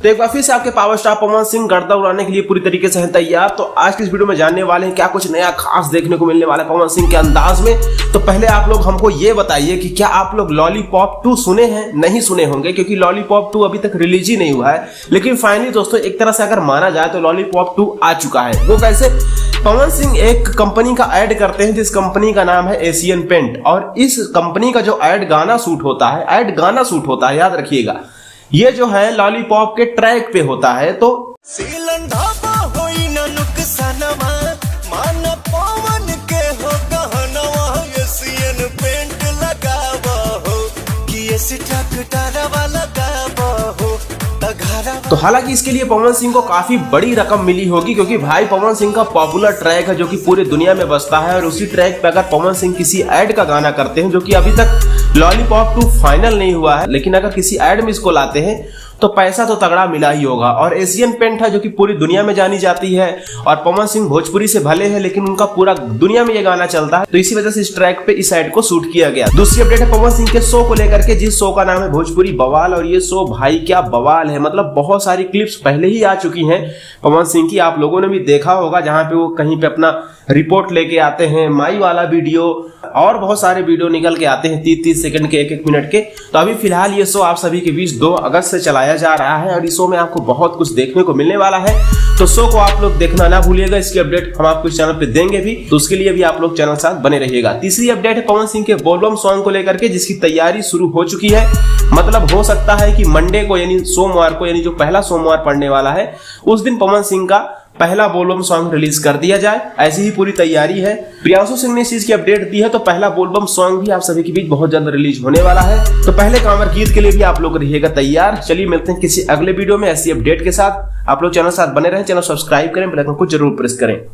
तो एक बार फिर से आपके पावर स्टार पवन सिंह गर्दा उड़ाने के लिए पूरी तरीके से हैं तैयार। तो आज की इस वीडियो में जानने वाले हैं क्या कुछ नया खास देखने को मिलने वाला है पवन सिंह के अंदाज में। तो पहले आप लोग हमको ये बताइए कि क्या आप लोग लॉलीपॉप 2 सुने हैं? नहीं सुने होंगे क्योंकि लॉलीपॉप 2 अभी तक रिलीज ही नहीं हुआ है, लेकिन फाइनली दोस्तों एक तरह से अगर माना जाए तो लॉलीपॉप 2 आ चुका है। वो कैसे? पवन सिंह एक कंपनी का ऐड करते हैं जिस कंपनी का नाम है एशियन पेंट, और इस कंपनी का जो ऐड गाना शूट होता है, याद रखिएगा, ये जो है लॉलीपॉप के ट्रैक पे होता है। तो हालांकि इसके लिए पवन सिंह को काफी बड़ी रकम मिली होगी, क्योंकि भाई पवन सिंह का पॉपुलर ट्रैक है जो कि पूरी दुनिया में बजता है, और उसी ट्रैक पे अगर पवन सिंह किसी ऐड का गाना करते हैं जो कि अभी तक लॉलीपॉप 2 फाइनल नहीं हुआ है, लेकिन अगर किसी ऐड में इसको लाते हैं तो पैसा तो तगड़ा मिला ही होगा। और एशियन पेंट है जो कि पूरी दुनिया में जानी जाती है, और पवन सिंह भोजपुरी से भले हैं लेकिन उनका पूरा दुनिया में ये गाना चलता है, तो इसी वजह से इस ट्रैक पे इस ऐड को शूट किया गया। दूसरी अपडेट है पवन सिंह के शो को लेकर के, जिस शो का नाम है भोजपुरी बवाल, और ये शो भाई क्या बवाल है, मतलब बहुत सारी क्लिप्स पहले ही आ चुकी हैं पवन सिंह की, आप लोगों ने भी देखा होगा, जहां पे वो कहीं पे अपना रिपोर्ट लेके आते हैं, माई वाला वीडियो और बहुत सारे वीडियो निकल के आते हैं 30-30 सेकंड के, 1-1 मिनट के। तो अभी फिलहाल ये शो आप सभी के बीच 2 अगस्त से चलाया जा रहा है, और इस शो में आपको बहुत कुछ देखने को मिलने वाला है, तो शो को आप लोग देखना ना भूलिएगा। इसकी अपडेट हम आपको इस चैनल पे देंगे भी, तो उसके लिए भी आप लोग चैनल साथ बने रहिएगा। तीसरी अपडेट है पवन सिंह के बोलबम सॉन्ग को लेकर के, जिसकी तैयारी शुरू हो चुकी है। मतलब हो सकता है कि मंडे को यानी सोमवार को, यानी जो पहला सोमवार पड़ने वाला है, उस दिन पवन सिंह का पहला बोलबम सॉन्ग रिलीज कर दिया जाए, ऐसी ही पूरी तैयारी है। प्रियांशु सिंह ने इस चीज की अपडेट दी है, तो पहला बोलबम सॉन्ग भी आप सभी के बीच बहुत जल्द रिलीज होने वाला है। तो पहले कांवर गीत के लिए भी आप लोग रहिएगा तैयार। चलिए मिलते हैं किसी अगले वीडियो में ऐसी अपडेट के साथ। आप लोग चैनल साथ बने रहें, चैनल सब्सक्राइब करें, बेल आइकन को जरूर प्रेस करें।